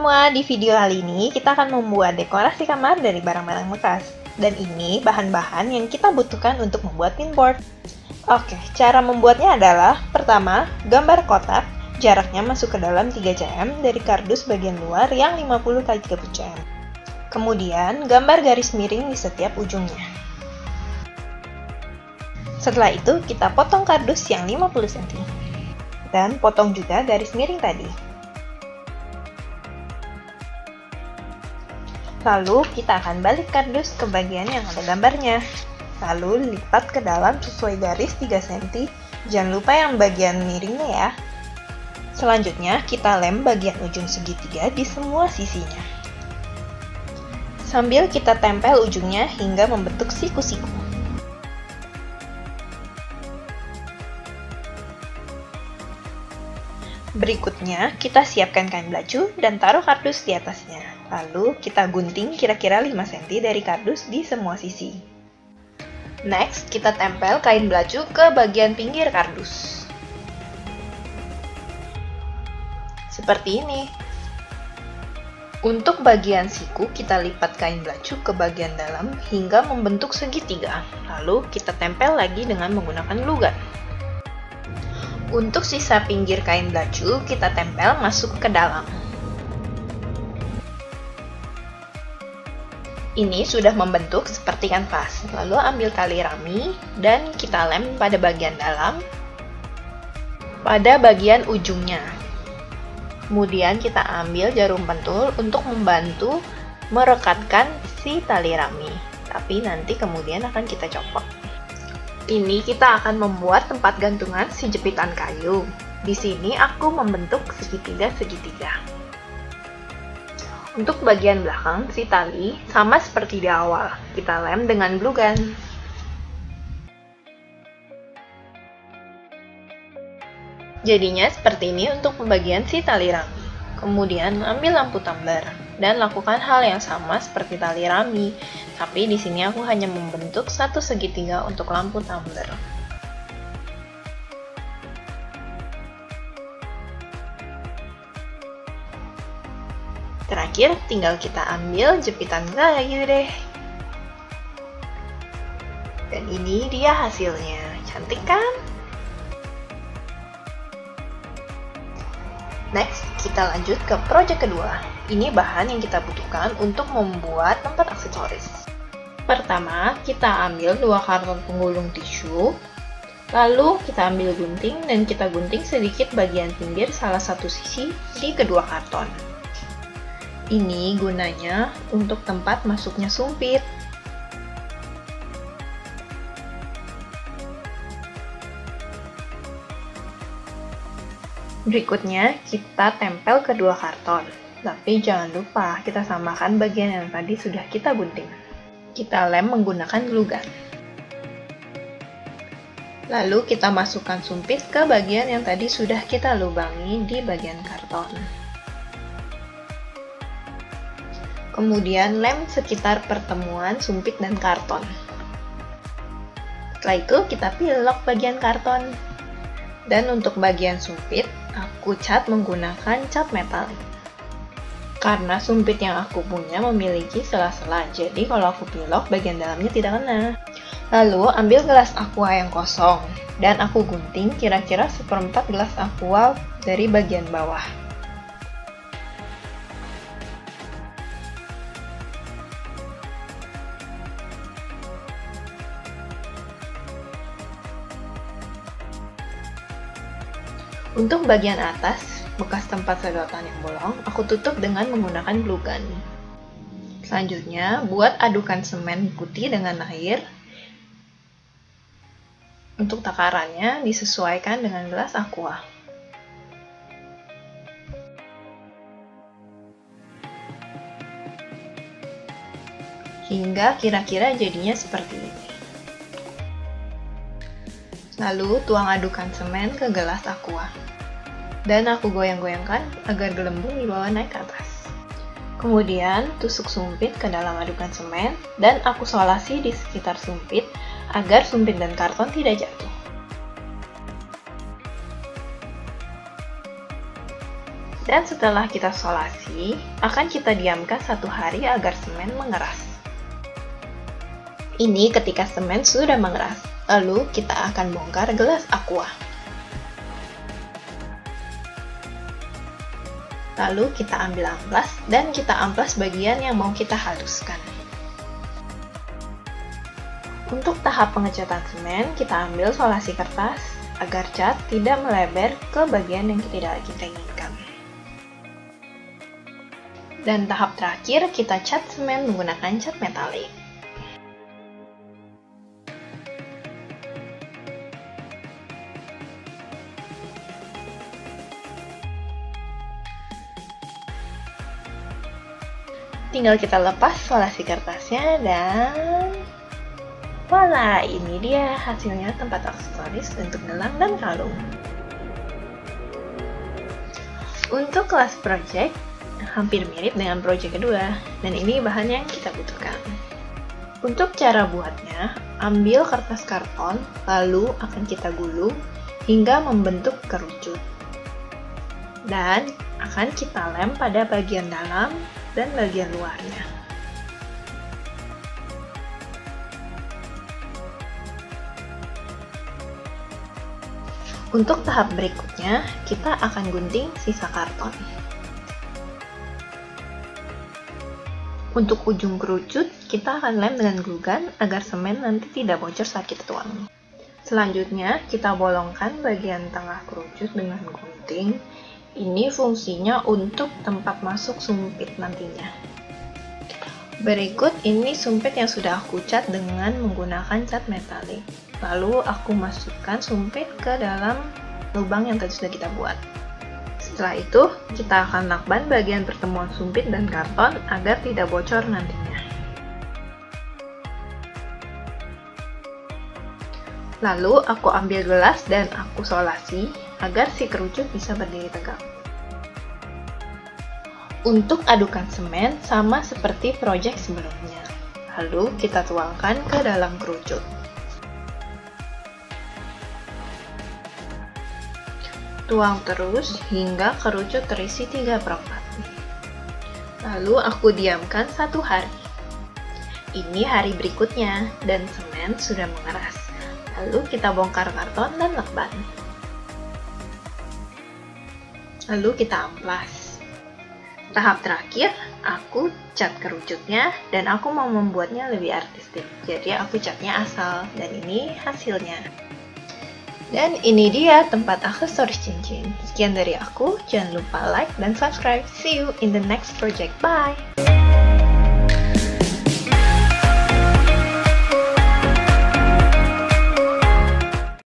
semua, di video kali ini kita akan membuat dekorasi kamar dari barang-barang bekas. Dan ini bahan-bahan yang kita butuhkan untuk membuat pinboard. Oke, cara membuatnya adalah: pertama, gambar kotak, jaraknya masuk ke dalam 3 cm dari kardus bagian luar yang 50 x 30 cm. Kemudian, gambar garis miring di setiap ujungnya. Setelah itu, kita potong kardus yang 50 cm. Dan potong juga garis miring tadi. Lalu, kita akan balik kardus ke bagian yang ada gambarnya. Lalu, lipat ke dalam sesuai garis 3 cm. Jangan lupa yang bagian miringnya ya. Selanjutnya, kita lem bagian ujung segitiga di semua sisinya. Sambil kita tempel ujungnya hingga membentuk siku-siku. Berikutnya, kita siapkan kain belacu dan taruh kardus di atasnya. Lalu, kita gunting kira-kira 5 cm dari kardus di semua sisi. Next, kita tempel kain belacu ke bagian pinggir kardus. Seperti ini. Untuk bagian siku, kita lipat kain belacu ke bagian dalam hingga membentuk segitiga. Lalu, kita tempel lagi dengan menggunakan glue gun. Untuk sisa pinggir kain belacu, kita tempel masuk ke dalam. Ini sudah membentuk seperti kanvas. Lalu ambil tali rami dan kita lem pada bagian dalam, pada bagian ujungnya. Kemudian kita ambil jarum pentul untuk membantu merekatkan si tali rami. Tapi nanti kemudian akan kita copot. Ini kita akan membuat tempat gantungan si jepitan kayu. Di sini aku membentuk segitiga-segitiga. Untuk bagian belakang si tali, sama seperti di awal, kita lem dengan glue gun. Jadinya seperti ini untuk pembagian si tali rami. Kemudian ambil lampu tumbler dan lakukan hal yang sama seperti tali rami, tapi di sini aku hanya membentuk satu segitiga untuk lampu tumbler. Terakhir, tinggal kita ambil jepitan kayu deh. Dan ini dia hasilnya. Cantik kan? Next, kita lanjut ke project kedua. Ini bahan yang kita butuhkan untuk membuat tempat aksesoris. Pertama, kita ambil 2 karton penggulung tisu. Lalu, kita ambil gunting dan kita gunting sedikit bagian pinggir salah satu sisi di kedua karton. Ini gunanya untuk tempat masuknya sumpit. Berikutnya, kita tempel kedua karton. Tapi jangan lupa kita samakan bagian yang tadi sudah kita gunting. Kita lem menggunakan glue gun. Lalu kita masukkan sumpit ke bagian yang tadi sudah kita lubangi di bagian karton. Kemudian lem sekitar pertemuan sumpit dan karton. Setelah itu kita pilok bagian karton. Dan untuk bagian sumpit, aku cat menggunakan cat metalik. Karena sumpit yang aku punya memiliki sela-sela, jadi kalau aku pilok bagian dalamnya tidak kena. Lalu ambil gelas aqua yang kosong dan aku gunting kira-kira 1/4 gelas aqua dari bagian bawah. Untuk bagian atas, bekas tempat sedotan yang bolong, aku tutup dengan menggunakan glue gun. Selanjutnya, buat adukan semen putih dengan air. Untuk takarannya, disesuaikan dengan gelas aqua. Hingga kira-kira jadinya seperti ini. Lalu tuang adukan semen ke gelas aqua. Dan aku goyang-goyangkan agar gelembung di bawah naik ke atas. Kemudian tusuk sumpit ke dalam adukan semen dan aku solasi di sekitar sumpit agar sumpit dan karton tidak jatuh. Dan setelah kita solasi, akan kita diamkan 1 hari agar semen mengeras. Ini ketika semen sudah mengeras, lalu kita akan bongkar gelas aqua. Lalu kita ambil amplas dan kita amplas bagian yang mau kita haluskan. Untuk tahap pengecatan semen, kita ambil solasi kertas agar cat tidak melebar ke bagian yang tidak kita inginkan. Dan tahap terakhir, kita cat semen menggunakan cat metalik. Tinggal kita lepas solasi kertasnya dan voila, ini dia hasilnya tempat aksesoris untuk gelang dan kalung. Untuk kelas project, hampir mirip dengan project kedua, dan ini bahan yang kita butuhkan. Untuk cara buatnya, ambil kertas karton, lalu akan kita gulung hingga membentuk kerucut. Dan akan kita lem pada bagian dalam dan bagian luarnya. Untuk tahap berikutnya, kita akan gunting sisa karton. Untuk ujung kerucut, kita akan lem dengan glue gun agar semen nanti tidak bocor saat kita tuang. Selanjutnya, kita bolongkan bagian tengah kerucut dengan gunting. Ini fungsinya untuk tempat masuk sumpit nantinya. Berikut ini sumpit yang sudah aku cat dengan menggunakan cat metalik. Lalu aku masukkan sumpit ke dalam lubang yang tadi sudah kita buat. Setelah itu, kita akan lakban bagian pertemuan sumpit dan karton agar tidak bocor nantinya. Lalu aku ambil gelas dan aku solasi agar si kerucut bisa berdiri tegak. Untuk adukan semen sama seperti project sebelumnya. Lalu kita tuangkan ke dalam kerucut. Tuang terus hingga kerucut terisi 3/4. Lalu aku diamkan 1 hari. Ini hari berikutnya dan semen sudah mengeras. Lalu kita bongkar karton dan lakban. Lalu kita amplas. Tahap terakhir, aku cat kerucutnya dan aku mau membuatnya lebih artistik. Jadi aku catnya asal dan ini hasilnya. Dan ini dia tempat aksesoris cincin. Sekian dari aku, jangan lupa like dan subscribe. See you in the next project. Bye!